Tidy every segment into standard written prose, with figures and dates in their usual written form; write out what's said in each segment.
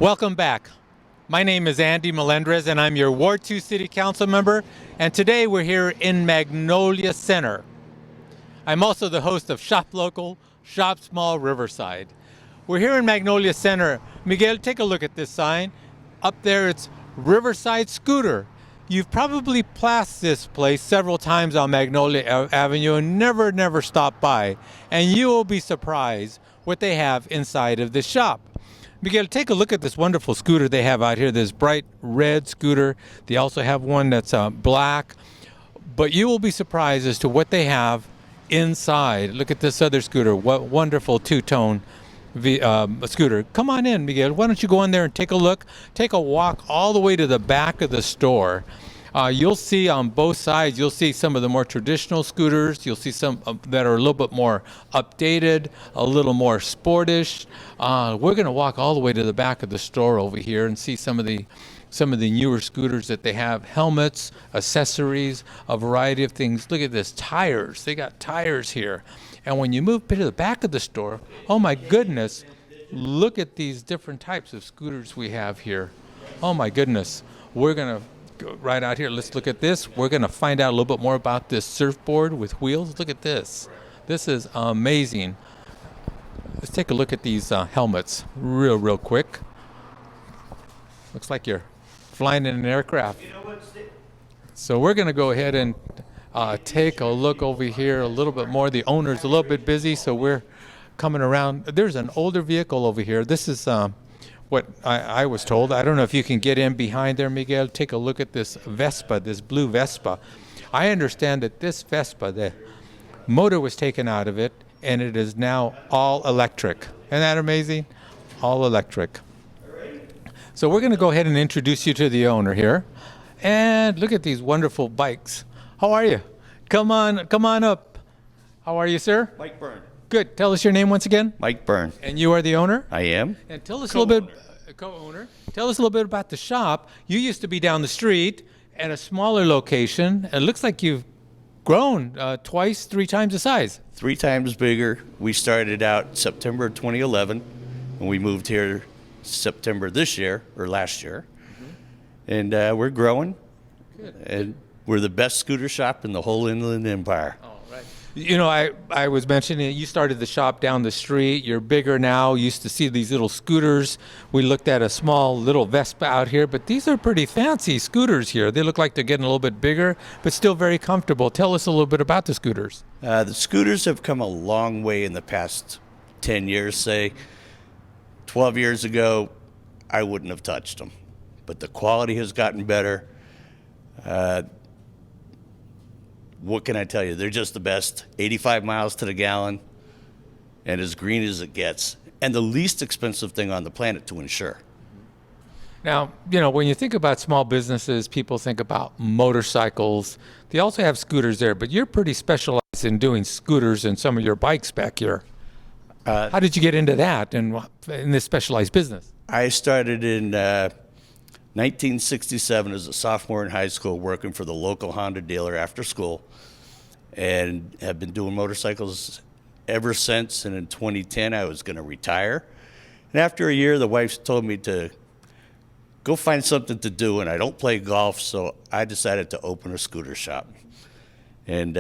Welcome back. My name is Andy Melendrez and I'm your Ward 2 City Council member, and today we're here in Magnolia Center. I'm also the host of Shop Local, Shop Small Riverside. We're here in Magnolia Center. Miguel, take a look at this sign. Up there it's Riverside Scooter. You've probably passed this place several times on Magnolia Avenue and never stopped by. And you will be surprised what they have inside of this shop. Miguel, take a look at this wonderful scooter they have out here, this bright red scooter. They also have one that's black. But you will be surprised as to what they have inside. Look at this other scooter, what wonderful two-tone scooter. Come on in, Miguel. Why don't you go in there and take a look, take a walk all the way to the back of the store. You'll see on both sides, you'll see some of the more traditional scooters. You'll see some that are a little bit more updated, a little more sportish. We're going to walk all the way to the back of the store over here and see some of the newer scooters that they have. Helmets, accessories, a variety of things. Look at this, tires. They got tires here. And when you move to the back of the store, oh my goodness, look at these different types of scooters we have here. Oh my goodness. We're going to go right out here. Let's look at this. We're going to find out a little bit more about this surfboard with wheels. Look at this. This is amazing. Let's take a look at these helmets real quick. Looks like you're flying in an aircraft. So we're going to go ahead and take a look over here a little bit more. The owner's a little bit busy, so we're coming around. There's an older vehicle over here. This is what I was told. I don't know if you can get in behind there, Miguel. Take a look at this Vespa, this blue Vespa. I understand that this Vespa, the motor was taken out of it, and it is now all electric. Isn't that amazing? All electric. So we're going to go ahead and introduce you to the owner here. And look at these wonderful bikes. How are you? Come on up. How are you, sir? Mike Byrne. Good. Tell us your name once again. Mike Byrne. And you are the owner? I am. And tell us a little bit, co-owner. Tell us a little bit about the shop. You used to be down the street at a smaller location. It looks like you've grown twice, three times the size. 3 times bigger. We started out September 2011, and we moved here September this year, or last year. Mm-hmm. And we're growing. Good. And we're the best scooter shop in the whole Inland Empire. Oh, right. You know, I was mentioning you started the shop down the street. You're bigger now. You used to see these little scooters. We looked at a small little Vespa out here, but these are pretty fancy scooters here. They look like they're getting a little bit bigger, but still very comfortable. Tell us a little bit about the scooters. The scooters have come a long way in the past 10 years, say. 12 years ago, I wouldn't have touched them. But the quality has gotten better. What can I tell you? They're just the best. 85 miles to the gallon, and as green as it gets, and the least expensive thing on the planet to insure. Now, you know, when you think about small businesses, people think about motorcycles. They also have scooters there, but you're pretty specialized in doing scooters and some of your bikes back here. How did you get into that and in this specialized business? I started in 1967 as a sophomore in high school, working for the local Honda dealer after school, and have been doing motorcycles ever since. And in 2010, I was going to retire. And after a year, the wife told me to go find something to do, and I don't play golf, so I decided to open a scooter shop. And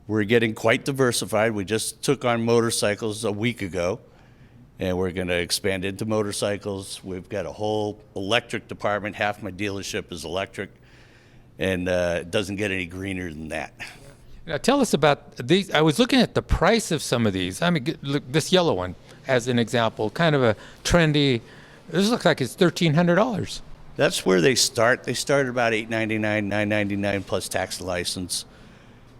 we're getting quite diversified. We just took on motorcycles a week ago, and we're going to expand into motorcycles. We've got a whole electric department. Half my dealership is electric, and it doesn't get any greener than that. Now tell us about these. I was looking at the price of some of these. I mean, look, this yellow one as an example, kind of a trendy. This looks like it's $1,300. That's where they start. They start at about $899, $999 plus tax and license.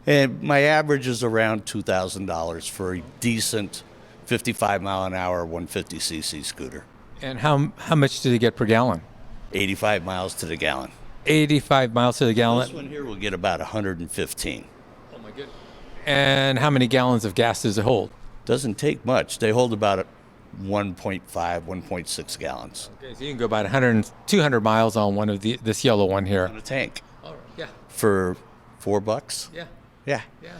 And my average is around $2,000 for a decent 55 mile an hour 150cc scooter. And how much do they get per gallon? 85 miles to the gallon. 85 miles to the gallon. This one here will get about 115. Oh my goodness. And how many gallons of gas does it hold? Doesn't take much. They hold about 1.5, 1.6 gallons. Okay, so you can go about 100, 200 miles on one of this yellow one here. On a tank. All right. Yeah. For $4. Yeah. Yeah. Yeah.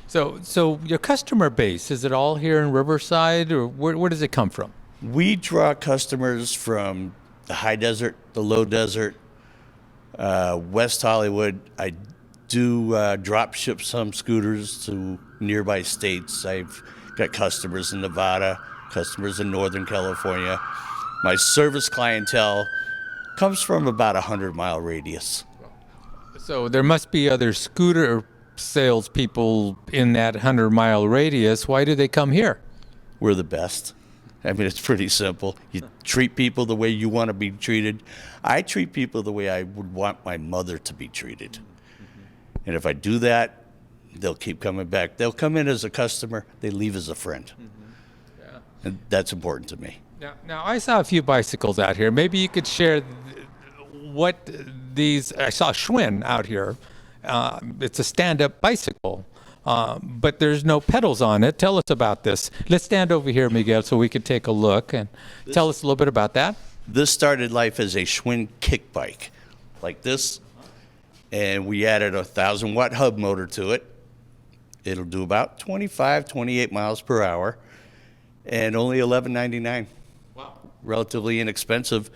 So your customer base, is it all here in Riverside, or where does it come from? We draw customers from the high desert, the low desert, West Hollywood. I do drop ship some scooters to nearby states. I've got customers in Nevada, customers in Northern California. My service clientele comes from about a 100-mile radius. So there must be other scooter salespeople in that 100-mile radius. Why do they come here? We're the best. I mean, it's pretty simple. You treat people the way you want to be treated. I treat people the way I would want my mother to be treated. And if I do that, they'll keep coming back. They'll come in as a customer, they leave as a friend. Yeah. And that's important to me. Now, I saw a few bicycles out here. Maybe you could share what these. I saw Schwinn out here. It's a stand-up bicycle, but there's no pedals on it. Tell us about this. Let's stand over here, Miguel, so we could take a look and tell us a little bit about that. This started life as a Schwinn kick bike, like this, and we added a 1,000-watt hub motor to it. It'll do about 25, 28 miles per hour, and only $11.99. Wow. Relatively inexpensive,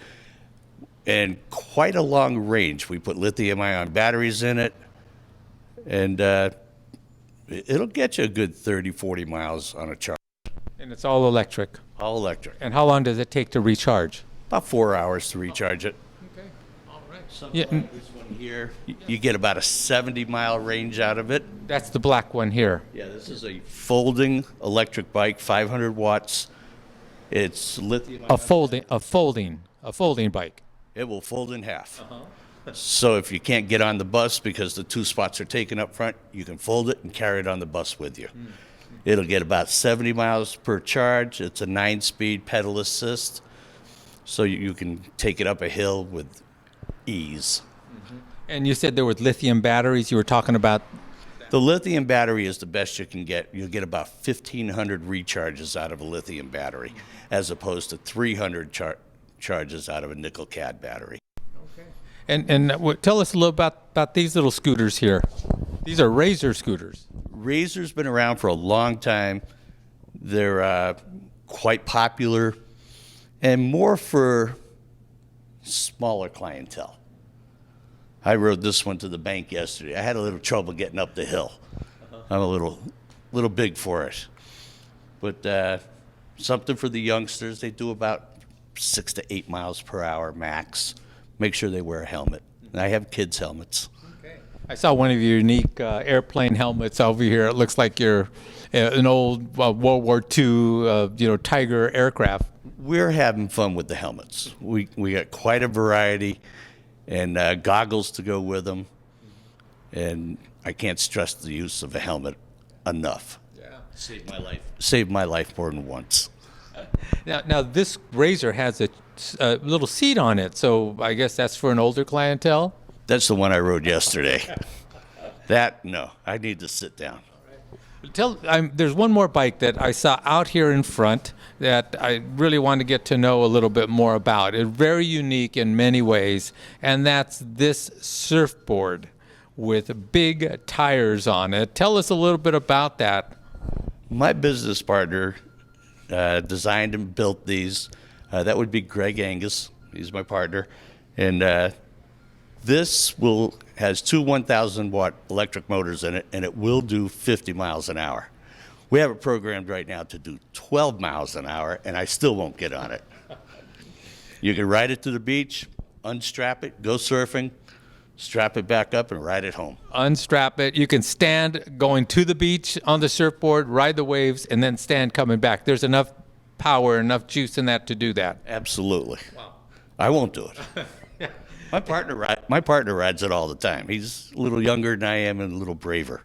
and quite a long range. We put lithium-ion batteries in it, and it'll get you a good 30, 40 miles on a charge. And it's all electric. All electric. And how long does it take to recharge? About 4 hours to recharge it. Okay, all right. Something like this one here, you get about a 70-mile range out of it. That's the black one here. Yeah, this is a folding electric bike, 500 watts. It's lithium. A folding bike. It will fold in half. So if you can't get on the bus because the 2 spots are taken up front, you can fold it and carry it on the bus with you. It'll get about 70 miles per charge. It's a 9-speed pedal assist, so you can take it up a hill with ease. And you said there were lithium batteries. You were talking about. The lithium battery is the best you can get. You'll get about 1,500 recharges out of a lithium battery, as opposed to 300 charges out of a nickel-cad battery. Okay. And tell us a little about these little scooters here. These are Razor scooters. Razor's been around for a long time. They're quite popular and more for smaller clientele. I rode this one to the bank yesterday. I had a little trouble getting up the hill. I'm a little big for it. But something for the youngsters. They do about 6 to 8 miles per hour max. Make sure they wear a helmet. And I have kids' helmets. Okay. I saw one of your unique airplane helmets over here. It looks like you're an old World War II, Tiger aircraft. We're having fun with the helmets. We got quite a variety, and goggles to go with them. And I can't stress the use of a helmet enough. Yeah. Saved my life more than once. Now this Razor has a little seat on it, so I guess that's for an older clientele. That's the one I rode yesterday. No, I need to sit down. There's one more bike that I saw out here in front that I really want to get to know a little bit more about. It's very unique in many ways, and that's this Surfboard with big tires on it. Tell us a little bit about that. My business partner designed and built these. That would be Greg Angus. He's my partner. And this has 2 1,000-watt electric motors in it, and it will do 50 miles an hour. We have it programmed right now to do 12 miles an hour, and I still won't get on it. You can ride it to the beach, unstrap it, go surfing, strap it back up, and ride it home. Unstrap it. You can stand going to the beach on the surfboard, ride the waves, and then stand coming back. There's enough power, enough juice in that to do that. Absolutely. Wow. I won't do it. My partner rides it all the time. He's a little younger than I am and a little braver.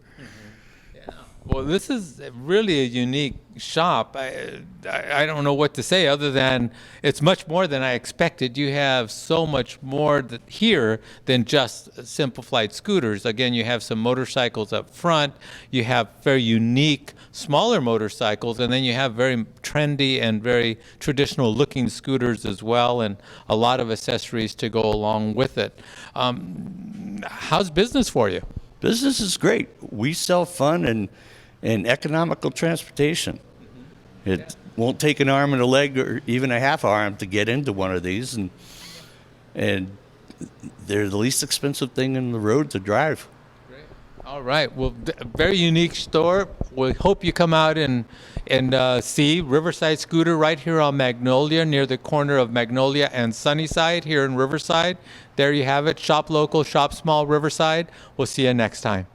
Well, this is really a unique shop. I don't know what to say other than it's much more than I expected. You have so much more here than just Simple Flight scooters. Again, you have some motorcycles up front. You have very unique, smaller motorcycles, and then you have very trendy and very traditional looking scooters as well, and a lot of accessories to go along with it. How's business for you? Business is great. We sell fun and economical transportation. won't take an arm and a leg or even a half arm to get into one of these, and they're the least expensive thing in the road to drive. All right. Well, very unique store. We hope you come out and see Riverside Scooter right here on Magnolia, near the corner of Magnolia and Sunnyside here in Riverside. There you have it. Shop local, shop small, Riverside. We'll see you next time.